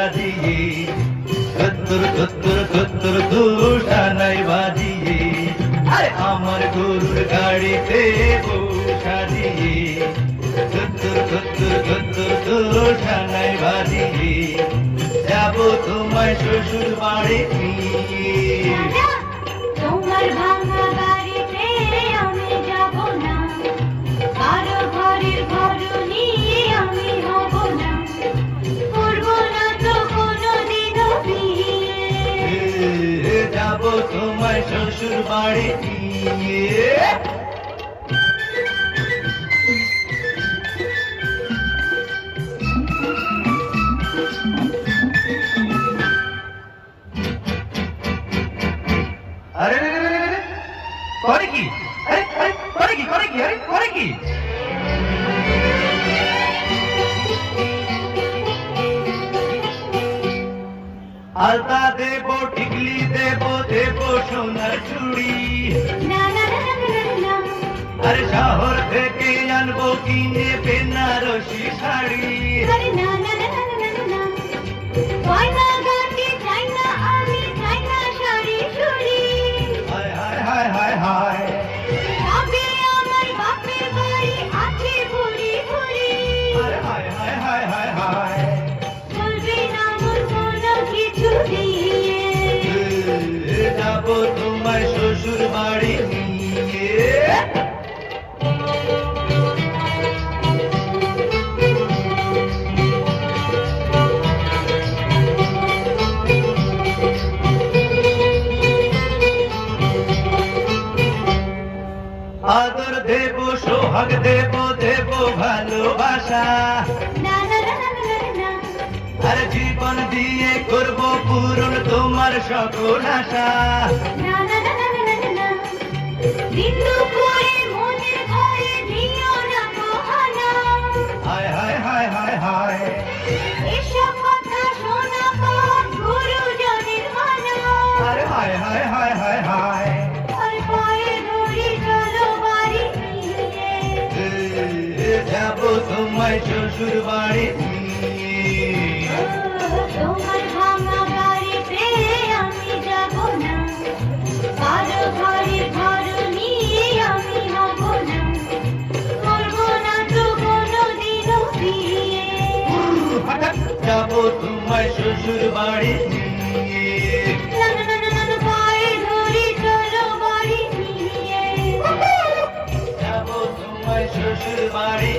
সাজিয়ে কত্তর কত্তর কত্তর দুশানাই বাজিয়ে আরে আমার গরুর গাড়িতে বউ সাজিয়ে কত্তর কত্তর কত্তর দুশানাই বাজিয়ে যাব তোমায় শ্বশুর বাড়ি নিয়ে। তোমার ভাঙা বাড়িতে আমি যাব না, কারো ঘরের ঘরনি আমি হব না, করব না তো কোনোদিনও বিয়ে। যাব তোমায় শ্বশুর বাড়ি নিয়ে। আরে রে রে রে রে, করে কি? আরে আরে করে কি? করে কি? আরে করে কি? আলতা দেব, টিকলি দেব, দেব সোনার চুড়ি। না না না না না না, আরে শহর থেকে আনবো কিনে বেনারসি শাড়ি। আরে না না না না না না, গয়না গাটি চাই না আমি, চাই না শাড়ি চুড়ি। হায় হায় হায় হায় হায়, তবে আমার বাপের বাড়ি আছে ভুরি ভুরি। আরে হায় হায় হায় হায় হায়, চলবে না মোর কোনো কিছু দিয়ে। যাব তোমায় শ্বশুর বাড়ি নিয়ে। আদর দেব, সোহাগ দেব, দেব ভালোবাসা। না না না না না না, আর জীবন দিয়ে করব পূরণ তোমার সকল আশা। না না না না না না, বিন্দু করে মনের ঘরে দিও না কহানা। হায় হায় হায় হায় হায়, এসব কথা শোনা পান গুরুজনের মানা। আরে হায় হায় হায় হায় হায়, আর পায়ে ধরি চলো বাড়ি নিয়ে। যাব তোমায় শ্বশুর বাড়ি নিয়ে। তোমার ভাঙা বাড়িতে আমি যাব না, কারো ঘরের ঘরনি আমি হব না, করব না তো কোনোদিনও বিয়ে। হঠাৎ যাব তোমায় শ্বশুর বাড়ি নিয়ে। না না না না না, পায়ে ধরি চলো বাড়ি নিয়ে। যাব তোমায় শ্বশুর বাড়ি